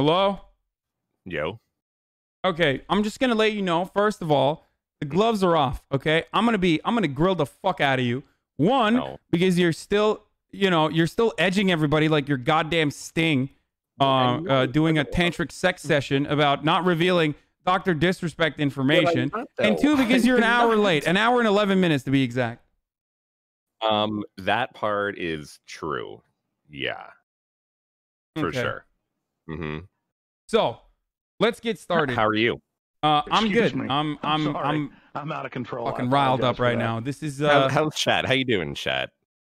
Hello? Yo. Okay, I'm just gonna let you know, first of all, the gloves are off, okay? I'm gonna grill the fuck out of you. One, because you're still, you're still edging everybody like your goddamn Sting, doing a tantric sex session about not revealing Dr. Disrespect information. And two, because you're an hour late, an hour and 11 minutes to be exact. That part is true. Yeah. For sure. Mm-hmm. So, let's get started. How are you? I'm good. Me. I'm out of control. Fucking riled up right now. This is how's chat? How you doing, chat?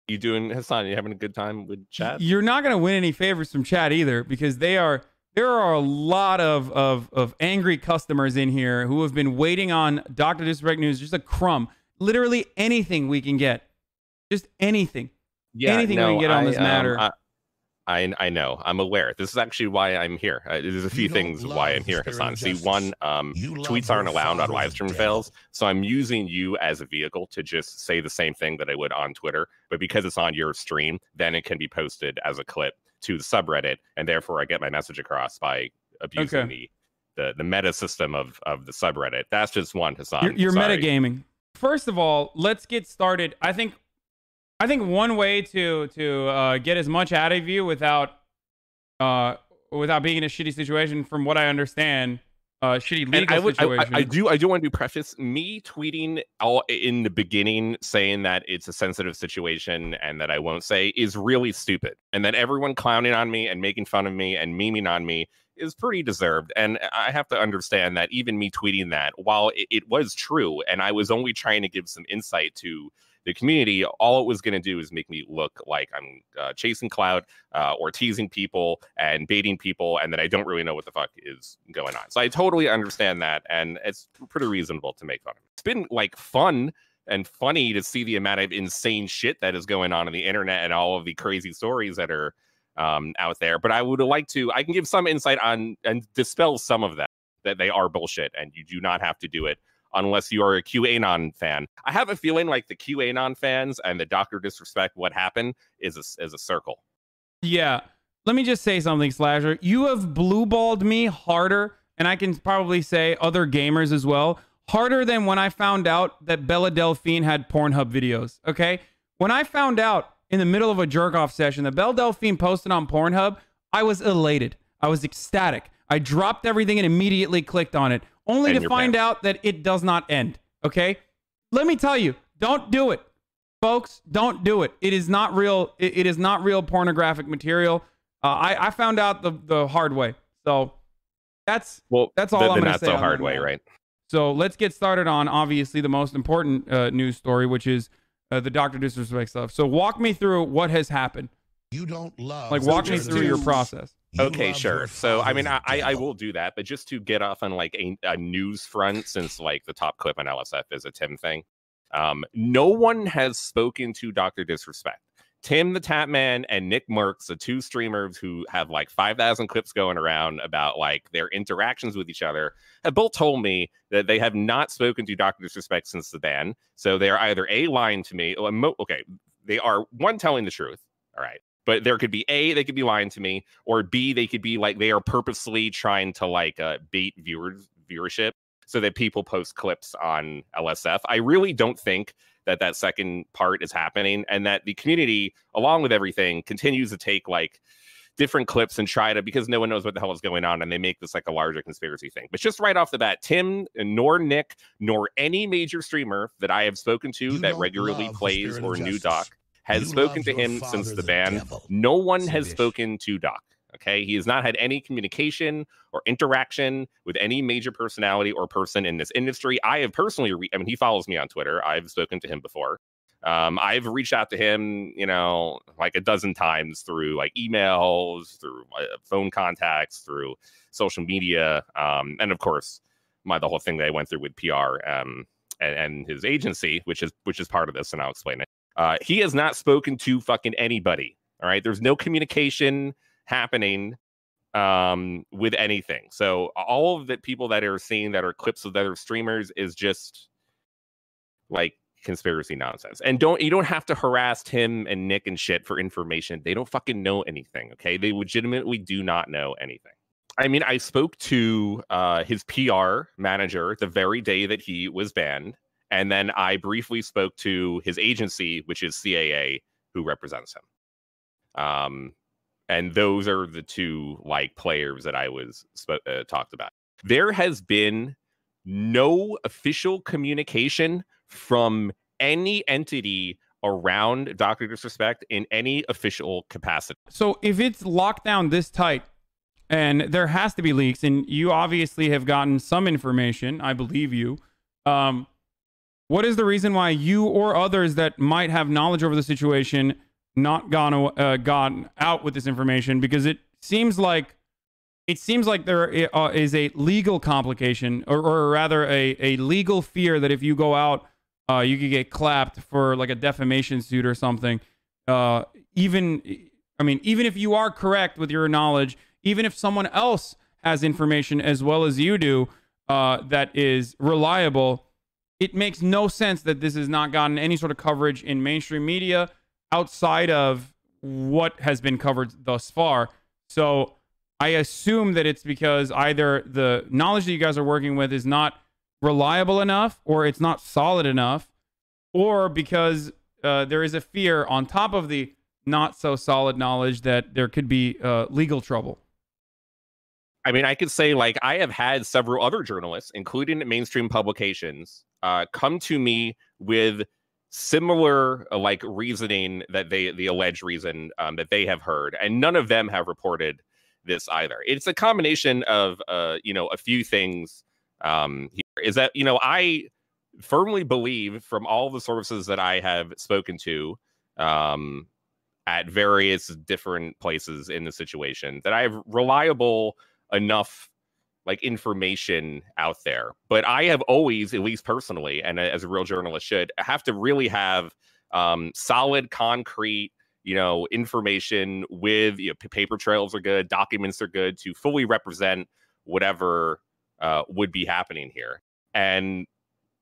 You doing, Hasan? You having a good time with chat? You're not gonna win any favors from chat either, because there are a lot of angry customers in here who have been waiting on Dr. Disrespect News, just a crumb. Literally anything we can get. Just anything. Yeah, anything we can get on this matter. I know. I'm aware. This is actually why I'm here. There's a few things why I'm here, Hasan. See, one, tweets aren't allowed on livestream fails, so I'm using you as a vehicle to just say the same thing that I would on Twitter, but because it's on your stream, then it can be posted as a clip to the subreddit, and therefore I get my message across by abusing the meta system of the subreddit. That's just one, Hasan. You're metagaming. First of all, let's get started. I think one way to get as much out of you without being in a shitty situation, from what I understand, shitty legal situation. I do want to preface me tweeting all in the beginning saying that it's a sensitive situation and that I won't say is really stupid, and that everyone clowning on me and making fun of me and memeing on me is pretty deserved. And I have to understand that even me tweeting that, while it was true and I was only trying to give some insight to the community, all it was going to do is make me look like I'm chasing clout or teasing people and baiting people, and that I don't really know what the fuck is going on. So I totally understand that, and it's pretty reasonable to make fun of it. It's been like fun and funny to see the amount of insane shit that is going on the internet and all of the crazy stories that are out there. But I would like to, I can give some insight on and dispel some of that they are bullshit, and you do not have to do it unless you are a QAnon fan. I have a feeling like the QAnon fans and the Dr. Disrespect what happened is a circle. Yeah. Let me just say something, Slasher. You have blue-balled me harder, and I can probably say other gamers as well, harder than when I found out that Bella Delphine had Pornhub videos, okay? When I found out in the middle of a jerk-off session that Belle Delphine posted on Pornhub, I was elated. I was ecstatic. I dropped everything and immediately clicked on it, only to find out that it does not end, okay? Let me tell you, don't do it. Folks, don't do it. It is not real. It is not real pornographic material. I found out the hard way. So that's all I'm going to say. Not so hard way, right? So let's get started on, obviously, the most important news story, which is the Dr. Disrespect stuff. So walk me through what has happened. You don't love. Like, walk me through your process. Okay, sure. So, I mean, I will do that, but just to get off on like a news front, since like the top clip on LSF is a Tim thing. No one has spoken to Dr. Disrespect. Tim the Tapman and Nick Merckx, the two streamers who have like 5,000 clips going around about like their interactions with each other, have both told me that they have not spoken to Dr. Disrespect since the ban. So they're either A, lying to me. Okay, they are, one, telling the truth. All right. But there could be A, they could be lying to me, or B, they could be like they are purposely trying to like bait viewership so that people post clips on LSF. I really don't think that second part is happening, and that the community, along with everything, continues to take like different clips and try to, because no one knows what the hell is going on, and they make this like a larger conspiracy thing. But just right off the bat, Tim nor Nick nor any major streamer that I have spoken to that regularly plays or knew Doc has spoken to him since the ban. No one has spoken to Doc. Okay, he has not had any communication or interaction with any major personality or person in this industry. I have personally, I mean, he follows me on Twitter. I've spoken to him before. I've reached out to him, like a dozen times through like emails, through phone contacts, through social media, and of course, the whole thing that I went through with PR and his agency, which is part of this, and I'll explain it. He has not spoken to fucking anybody. All right. There's no communication happening with anything. So all of the people that are seeing that are clips of other streamers is just like conspiracy nonsense. And you don't have to harass Tim and Nick and shit for information. They don't fucking know anything. Okay. They legitimately do not know anything. I mean, I spoke to his PR manager the very day that he was banned. And then I briefly spoke to his agency, which is CAA, who represents him. And those are the two like players that I was talked about. There has been no official communication from any entity around Dr. Disrespect in any official capacity. So if it's locked down this tight, and there has to be leaks, and you obviously have gotten some information, I believe you. What is the reason why you or others that might have knowledge over the situation not gone out with this information? Because it seems like there is a legal complication, or rather a legal fear that if you go out, you could get clapped for like a defamation suit or something. Even if you are correct with your knowledge, even if someone else has information as well as you do that is reliable, it makes no sense that this has not gotten any sort of coverage in mainstream media outside of what has been covered thus far. So I assume that it's because either the knowledge that you guys are working with is not reliable enough, or it's not solid enough, or because there is a fear on top of the not so solid knowledge that there could be legal trouble. I mean, I could say, like, I have had several other journalists, including mainstream publications, come to me with similar like reasoning that the alleged reason that they have heard, and none of them have reported this either. It's a combination of a few things. Here is that I firmly believe from all the sources that I have spoken to at various different places in the situation that I have reliable enough like information out there. But I have always, at least personally, and as a real journalist should, have to really have solid, concrete, information with paper trails are good, documents are good to fully represent whatever would be happening here. And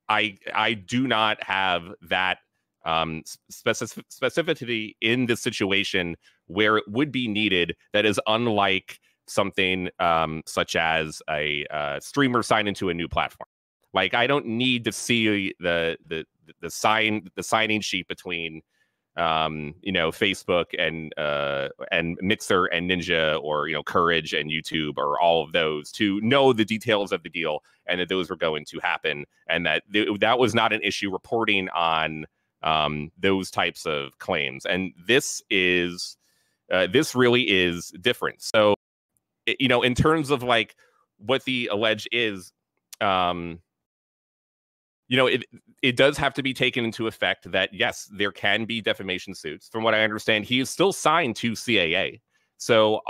I do not have that specificity in this situation where it would be needed. That is unlike something such as a streamer sign into a new platform. Like, I don't need to see the signing sheet between Facebook and Mixer and Ninja, or Courage and YouTube, or all of those, to know the details of the deal and that those were going to happen, and that that was not an issue reporting on those types of claims. And this really is different. So in terms of like what the alleged is, it does have to be taken into effect that, yes, there can be defamation suits. From what I understand, he is still signed to CAA. So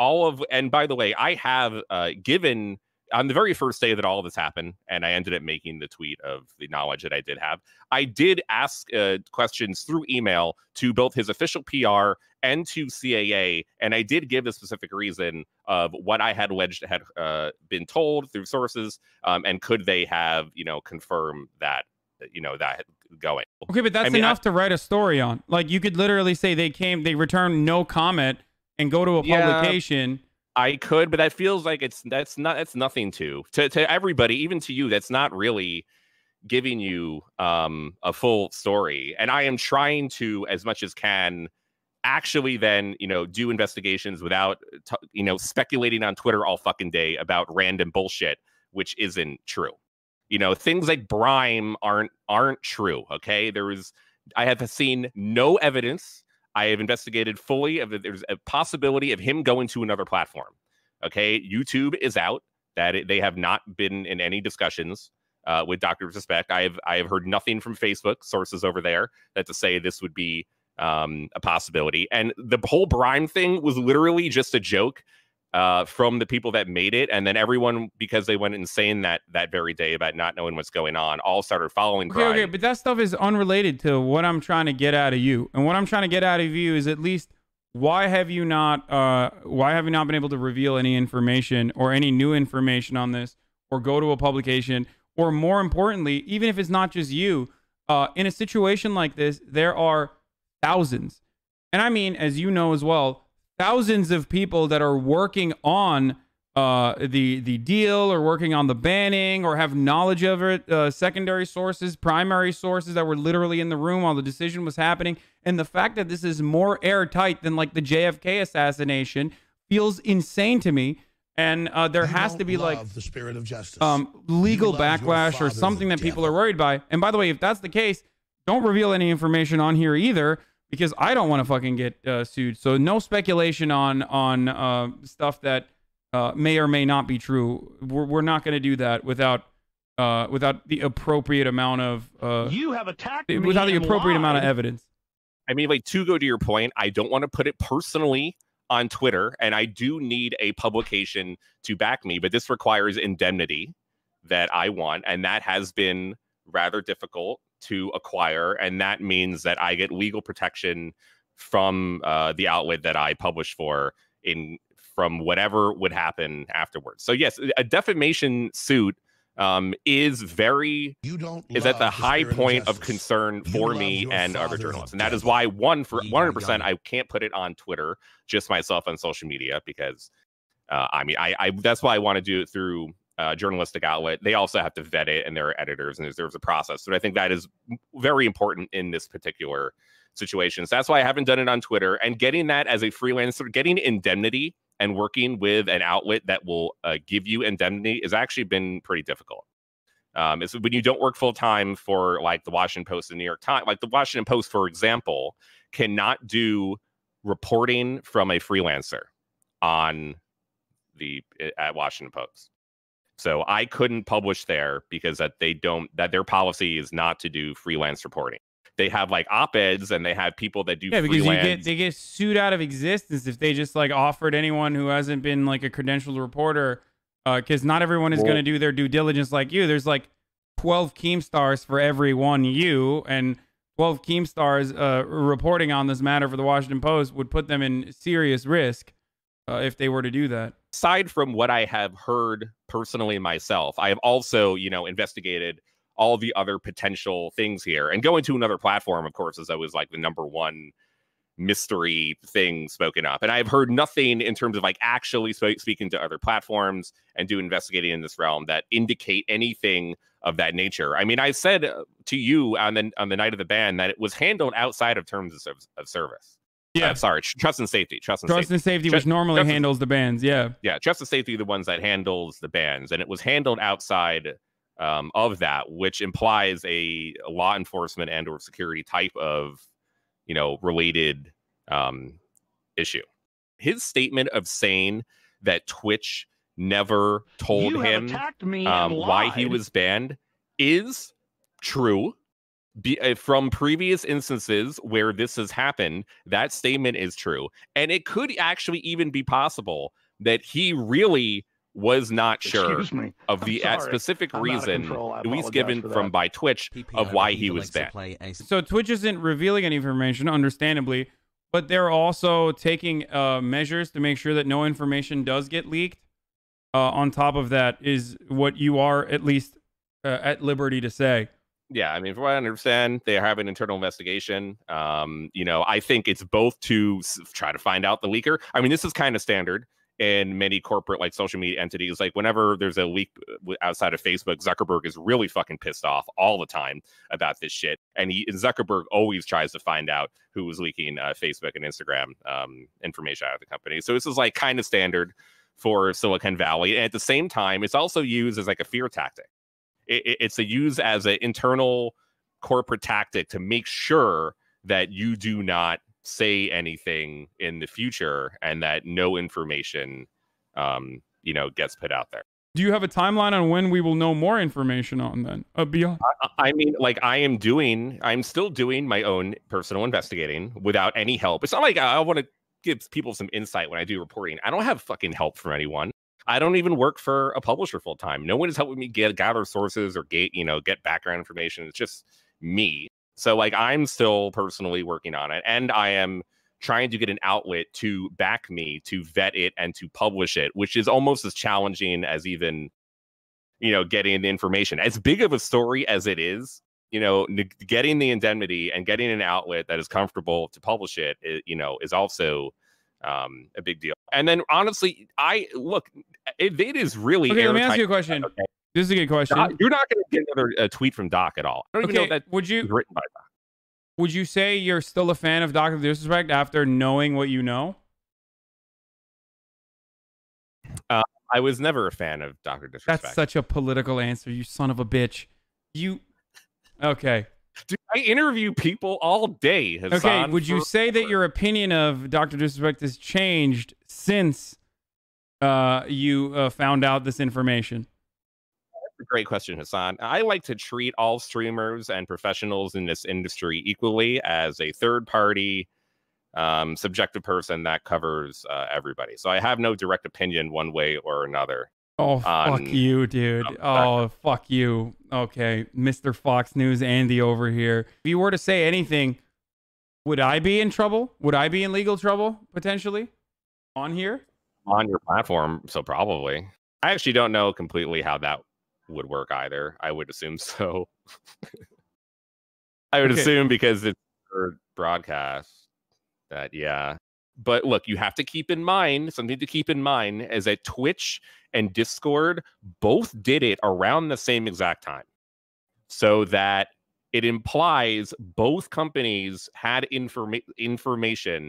and by the way, I have given, on the very first day that all of this happened, and I ended up making the tweet of the knowledge that I did have, I did ask questions through email to both his official PR and to CAA, and I did give a specific reason of what I had alleged had been told through sources, and could they have, confirmed that, that going. Okay, but that's enough to write a story on. Like, you could literally say they returned no comment and go to a publication. I could, but that feels like that's nothing to everybody, even to you. That's not really giving you a full story. And I am trying to, as much as can, actually then do investigations without speculating on Twitter all fucking day about random bullshit, which isn't true. Things like Brime aren't true. Okay, I have seen no evidence. I have investigated fully of that there's a possibility of him going to another platform. Okay, YouTube is out that they have not been in any discussions with Dr. Disrespect. I have heard nothing from Facebook sources over there that to say this would be a possibility. And the whole Brime thing was literally just a joke from the people that made it, and then everyone, because they went insane that very day about not knowing what's going on, all started following Brime. Okay, but that stuff is unrelated to what I'm trying to get out of you. And what I'm trying to get out of you is, at least, why have you not been able to reveal any information or any new information on this, or go to a publication, or more importantly, even if it's not just you, in a situation like this, there are thousands, and I mean, as you know as well, thousands of people that are working on the deal or working on the banning or have knowledge of it, secondary sources, primary sources that were literally in the room while the decision was happening. And the fact that this is more airtight than like the JFK assassination feels insane to me. And there has to be like the spirit of justice. Legal backlash or something that people are worried by. And by the way, if that's the case, don't reveal any information on here either, because I don't want to fucking get sued. So no speculation on stuff that may or may not be true. We're not going to do that without the appropriate amount of you have attacked me without the appropriate amount of evidence. I mean, like, to go to your point, I don't want to put it personally on Twitter, and I do need a publication to back me, but this requires indemnity that I want, and that has been rather difficult to acquire, and that means that I get legal protection from the outlet that I publish from whatever would happen afterwards. So yes, a defamation suit is at the high point of concern for me and other journalists. And that is why 100% I can't put it on Twitter, just myself on social media, because I mean, I that's why I want to do it through a journalistic outlet. They also have to vet it, and there are editors, and there's a process. So I think that is very important in this particular situation. So that's why I haven't done it on Twitter. And getting that as a freelancer, getting indemnity and working with an outlet that will give you indemnity has actually been pretty difficult. It's when you don't work full time for like the Washington Post and New York Times. Like the Washington Post, for example, cannot do reporting from a freelancer at Washington Post. So I couldn't publish there because that their policy is not to do freelance reporting. They have like op-eds, and they have people that do freelance. They get sued out of existence if they just like offered anyone who hasn't been like a credentialed reporter, because not everyone is going to do their due diligence like you. There's like 12 Keemstars for every one you, and 12 Keemstars reporting on this matter for the Washington Post would put them in serious risk if they were to do that. Aside from what I have heard personally myself, I have also, investigated all the other potential things here, and going to another platform, of course, is always like the #1 mystery thing spoken up. And I've heard nothing in terms of like actually speaking to other platforms and do investigating in this realm that indicate anything of that nature. I mean, I said to you on the night of the ban that it was handled outside of terms of service. Yeah, sorry, trust and safety. Trust and safety, which normally handles the bans. Yeah, trust and safety, the ones that handles the bans, and it was handled outside of that, which implies a law enforcement and or security type of related issue. His statement of saying that Twitch never told him why he was banned is true. From previous instances where this has happened, that statement is true, and it could actually even be possible that he really was not sure of the specific reason, at least given by Twitch, of why he was banned. So Twitch isn't revealing any information, understandably, but they're also taking measures to make sure that no information does get leaked. On top of that is what you are at least at liberty to say. Yeah, I mean, from what I understand, they have an internal investigation. I think it's both to try to find out the leaker. I mean, this is kind of standard in many corporate like social media entities. Like whenever there's a leak outside of Facebook, Zuckerberg is really fucking pissed off all the time about this shit. And Zuckerberg always tries to find out who was leaking Facebook and Instagram information out of the company. So this is like kind of standard for Silicon Valley. And at the same time, it's also used as like a fear tactic. It's used as an internal corporate tactic to make sure that you do not say anything in the future and that no information, gets put out there. Do you have a timeline on when we will know more information on then? Beyond? I mean, like I'm still doing my own personal investigating without any help. It's not like I want to give people some insight when I do reporting. I don't have fucking help from anyone. I don't even work for a publisher full time. No one is helping me gather sources or get background information. It's just me. So like I'm still personally working on it, and I am trying to get an outlet to back me to vet it and to publish it, which is almost as challenging as even, getting the information. As big of a story as it is, getting the indemnity and getting an outlet that is comfortable to publish it, is also a big deal. And then honestly, It is really okay. Let me airtight. ask you a question. Okay. This is a good question. You're not going to get another tweet from Doc at all. I don't even know that would you was written by Doc. would you say you're still a fan of Dr. Disrespect after knowing what you know? I was never a fan of Dr. Disrespect. That's such a political answer, you son of a bitch. Okay. Dude, I interview people all day, Hasan. Okay, would you say that your opinion of Dr. Disrespect has changed since you found out this information? That's a great question, Hasan. I like to treat all streamers and professionals in this industry equally as a third-party, subjective person that covers everybody. So I have no direct opinion one way or another. Oh, fuck you, dude. Oh, fuck you. Okay, Mr. Fox News Andy over here. If you were to say anything, would I be in trouble? Would I be in legal trouble, potentially? On here? On your platform, so probably. I actually don't know completely how that would work either. I would assume so. I would assume because it's for broadcast that, yeah. But look, you have to keep in mind, something to keep in mind is that Twitch and Discord both did it around the same exact time. So that it implies both companies had information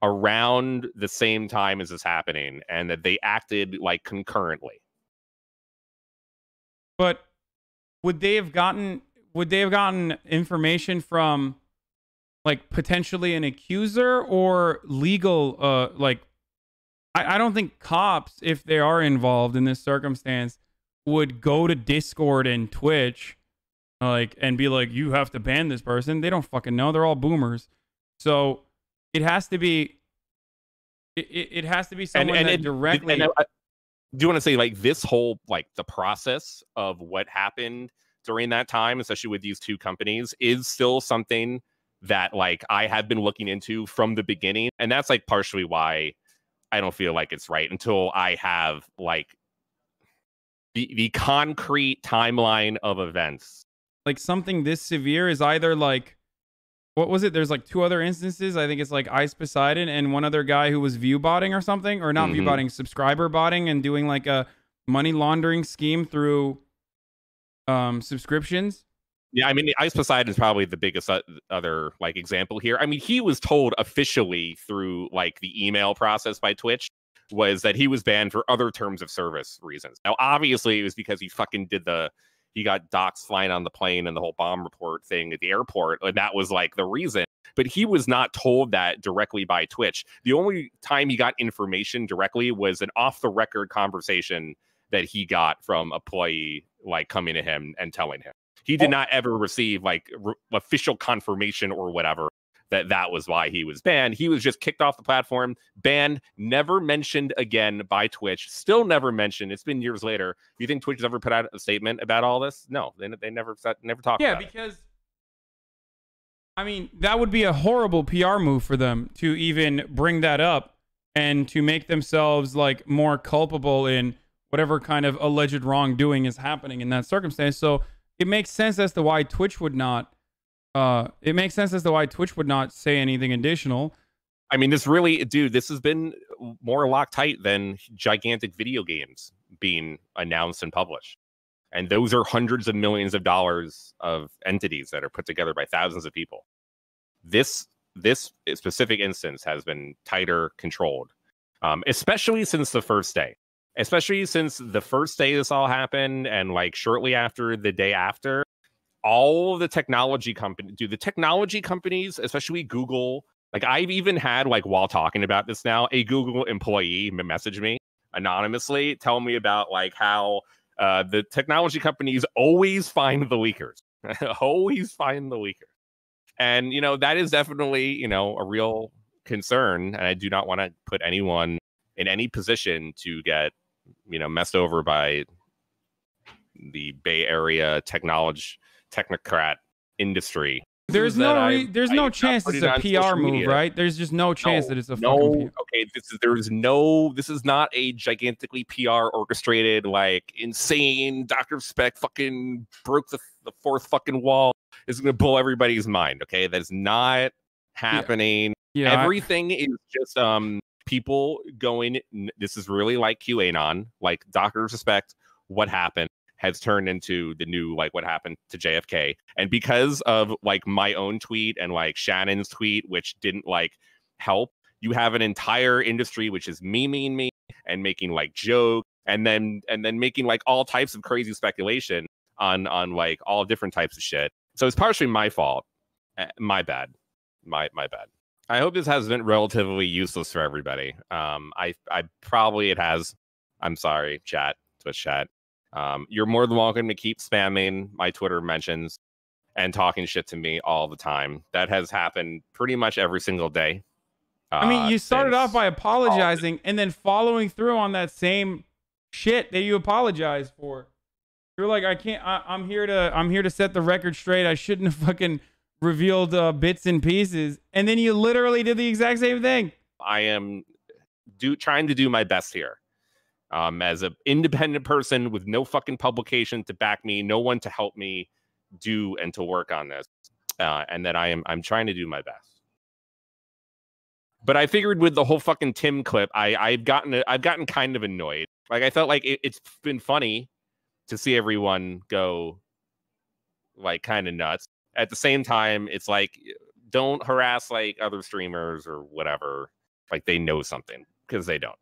around the same time as this happening and that they acted like concurrently. But would they have gotten information from like potentially an accuser or legal like I don't think cops, if they are involved in this circumstance, would go to Discord and Twitch and be like, you have to ban this person. They don't fucking know. They're all boomers. So it has to be it has to be someone that directly. And I do you want to say like this whole like the process of what happened during that time, especially with these two companies, is still something that like I have been looking into from the beginning, and that's like partially why I don't feel like it's right until I have like the concrete timeline of events. Like something this severe is either like, what was it? There's like two other instances. I think it's like Ice Poseidon and one other guy who was view botting or something, or not view botting, subscriber botting, and doing like a money laundering scheme through subscriptions. Yeah, I mean, Ice Poseidon is probably the biggest other like example here. I mean, he was told officially through like the email process by Twitch was that he was banned for other terms of service reasons. Now, obviously, it was because he fucking he got docs flying on the plane and the whole bomb report thing at the airport, and that was like the reason. But he was not told that directly by Twitch. The only time he got information directly was an off-the-record conversation that he got from a employee like coming to him and telling him. He did not ever receive like official confirmation or whatever that was why he was banned. He was just kicked off the platform, banned, never mentioned again by Twitch, still never mentioned. It's been years later. Do you think Twitch has ever put out a statement about all this? No, they never talked about it. Yeah, because I mean, that would be a horrible PR move for them to even bring that up and to make themselves like more culpable in whatever kind of alleged wrongdoing is happening in that circumstance. So it makes sense as to why Twitch would not. It makes sense as to why Twitch would not say anything additional. I mean, this really, dude, this has been more Loctite than gigantic video games being announced and published. And those are hundreds of millions of dollars of entities that are put together by thousands of people. This specific instance has been tighter controlled, especially since the first day. Especially since the first day this all happened and like shortly after the day after, all of the technology companies, especially Google, like I've even had like while talking about this now, a Google employee message me anonymously, tell me about like how the technology companies always find the leakers, always find the leakers. And, you know, that is definitely, you know, a real concern. And I do not want to put anyone in any position to get, you know, messed over by the Bay Area technocrat industry. There's no chance it's a PR move, right? There's just no chance that it's a fucking PR. Okay, this is not a gigantically PR orchestrated, like insane Dr. Spec fucking broke the fourth fucking wall. Is gonna blow everybody's mind. Okay, that is not happening. Yeah, everything is just people going, this is really like QAnon, like Dr. Disrespect, what happened has turned into the new, like, what happened to JFK. And because of like my own tweet and like Shannon's tweet, which didn't like help, you have an entire industry which is memeing me and making like jokes and then making like all types of crazy speculation on like all different types of shit. So it's partially my fault. My bad. My bad. I hope this has been relatively useless for everybody. I probably it has. I'm sorry, Twitch chat. You're more than welcome to keep spamming my Twitter mentions and talking shit to me all the time. That has happened pretty much every single day. I mean, you started off by apologizing and then following through on that same shit that you apologized for. You're like, I'm here to set the record straight. I shouldn't have fucking revealed bits and pieces. And then you literally did the exact same thing. I am trying to do my best here. As an independent person with no fucking publication to back me, no one to help me do and to work on this, and that I'm trying to do my best. But I figured with the whole fucking Tim clip, I've gotten kind of annoyed. Like I felt like it's been funny to see everyone go like kind of nuts. At the same time, it's like don't harass like other streamers or whatever. Like they know something because they don't.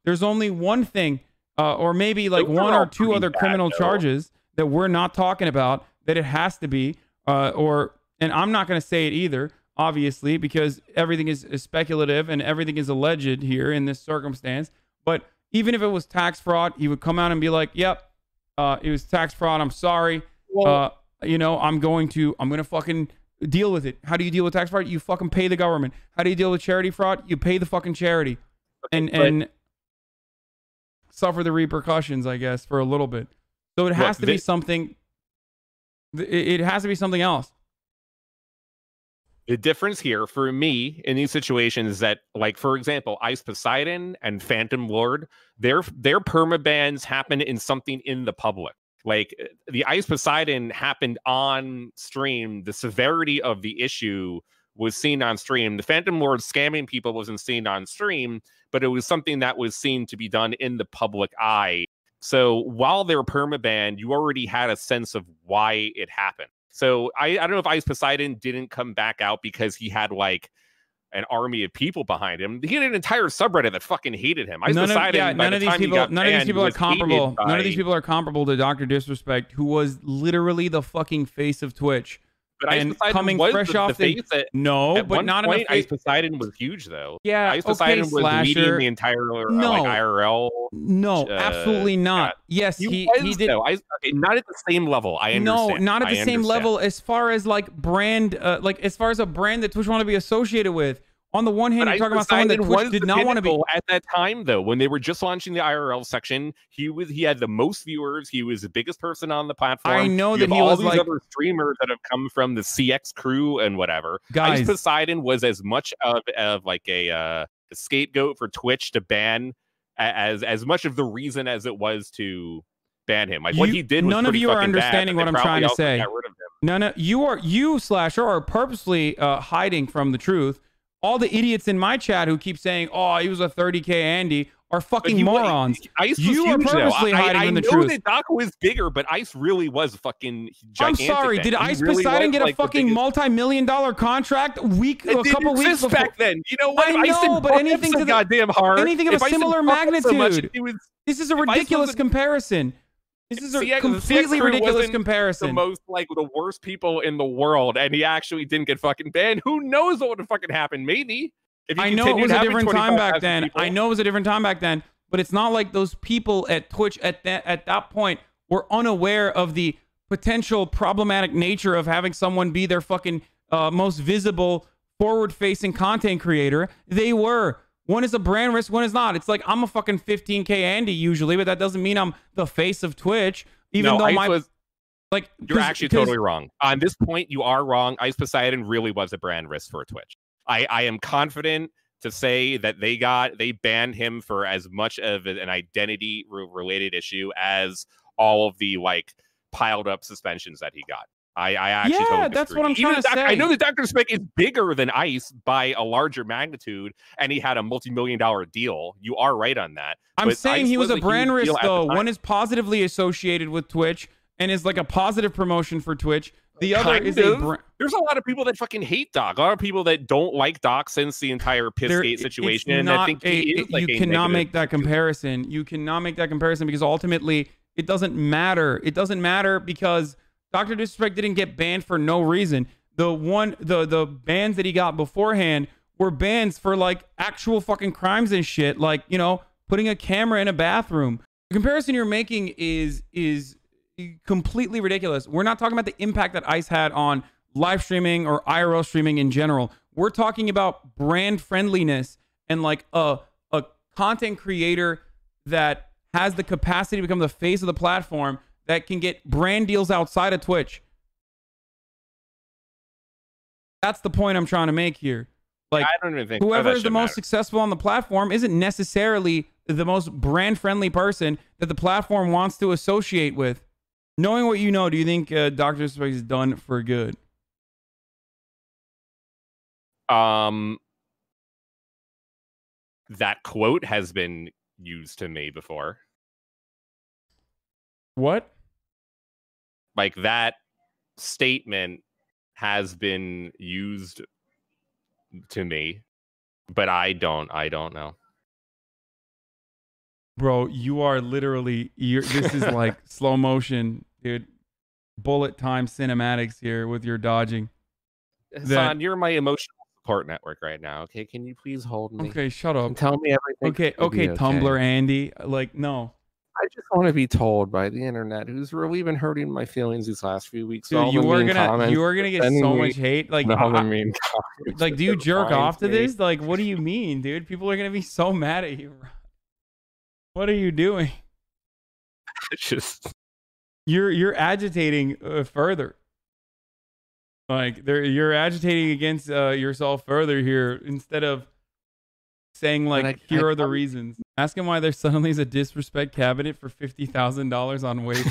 There's only one thing, or maybe like one or two other criminal charges that we're not talking about that it has to be, and I'm not going to say it either, obviously, because everything is speculative and everything is alleged here in this circumstance. But even if it was tax fraud, he would come out and be like, yep, it was tax fraud. I'm sorry. Well, I'm going to fucking deal with it. How do you deal with tax fraud? You fucking pay the government. How do you deal with charity fraud? You pay the fucking charity. Okay, and suffer the repercussions, I guess, for a little bit. So it has to be something. It has to be something else. The difference here for me in these situations is that, like, for example, Ice Poseidon and Phantom Lord, their permabans happen in something in the public. Like the Ice Poseidon happened on stream. The severity of the issue was seen on stream. The Phantom Lord scamming people wasn't seen on stream, but it was something that was seen to be done in the public eye. So while they're permabanned, you already had a sense of why it happened. So I don't know if Ice Poseidon didn't come back out because he had like an army of people behind him. He had an entire subreddit that fucking hated him. None of these people are comparable. None of these people are comparable to Dr. Disrespect, who was literally the fucking face of Twitch. But and Ice Poseidon coming was fresh off the no, but not in the face. Ice Poseidon was huge though. Yeah, Ice Poseidon was leading the entire like IRL. No, absolutely not. Yes, he did. Not at the same level. I understand. No, not at the same level as far as like brand, as far as a brand that Twitch want to be associated with. On the one hand, you're talking about someone that Twitch did not want to be. At that time, though, when they were just launching the IRL section, he had the most viewers. He was the biggest person on the platform. I know that he was all these other streamers that have come from the CX crew and whatever. Guys, Ice Poseidon was as much of like a scapegoat for Twitch to ban as much of the reason as it was to ban him. Like what he did was none of you are understanding what I'm trying to say. None of you Slasher are purposely hiding from the truth. All the idiots in my chat who keep saying, "Oh, he was a 30K Andy," are fucking morons. Ice you are purposely hiding from the truth. I know that Doc was bigger, but Ice really was fucking gigantic. I'm sorry. Did Ice Poseidon get a fucking multi-million-dollar contract a couple weeks before? Back then, you know what? I know, but anything to the goddamn hard. Anything of a similar magnitude. This is a ridiculous comparison. This is a completely ridiculous comparison. The most like the worst people in the world, and he actually didn't get fucking banned. Who knows what would have fucking happened? Maybe. I know it was a different time back then. I know it was a different time back then, but it's not like those people at Twitch at that point were unaware of the potential problematic nature of having someone be their fucking most visible, forward-facing content creator. They were. One is a brand risk, one is not. It's like I'm a fucking 15K Andy usually, but that doesn't mean I'm the face of Twitch. Even though you're actually totally wrong. On this point, you are wrong. Ice Poseidon really was a brand risk for Twitch. I am confident to say that they banned him for as much of an identity related issue as all of the like piled up suspensions that he got. I actually Yeah, totally that's disagree. what I'm trying to say. I know that Dr. Spec is bigger than Ice by a larger magnitude, and he had a multi-million-dollar deal. You are right on that. I'm But saying Ice he was a huge brand risk, deal at the though. time. One is positively associated with Twitch and is like a positive promotion for Twitch. The other is a brand. There's a lot of people that fucking hate Doc. A lot of people that don't like Doc since the entire Pissgate situation. And I think you cannot make that comparison. You cannot make that comparison because ultimately it doesn't matter. It doesn't matter because Dr. Disrespect didn't get banned for no reason. The bans that he got beforehand were bans for like actual fucking crimes and shit, like, you know, putting a camera in a bathroom. The comparison you're making is completely ridiculous. We're not talking about the impact that Ice had on live streaming or IRL streaming in general. We're talking about brand friendliness and like a content creator that has the capacity to become the face of the platform that can get brand deals outside of Twitch. That's the point I'm trying to make here. Like, I don't even think whoever is the most successful on the platform isn't necessarily the most brand friendly person that the platform wants to associate with. Knowing what you know, do you think Dr. Disrespect is done for good? That quote has been used to me before. What? Like, that statement has been used to me, but I don't know. Bro, you are literally, this is like slow motion, dude. Bullet time cinematics here with your dodging. Hasan, you're my emotional support network right now. Okay, can you please hold me? Okay, shut up. And tell me everything. Okay, Tumblr Andy. Like, no. I just want to be told by the internet, who's really been hurting my feelings these last few weeks. Dude, you are gonna get so much hate. Like, like, do you jerk off to this? Like, what do you mean, dude? People are gonna be so mad at you. What are you doing? It's just you're agitating further. Like, you're agitating against yourself further here instead of saying like, here are the reasons. Ask him why there suddenly is a disrespect cabinet for $50,000 on Wave.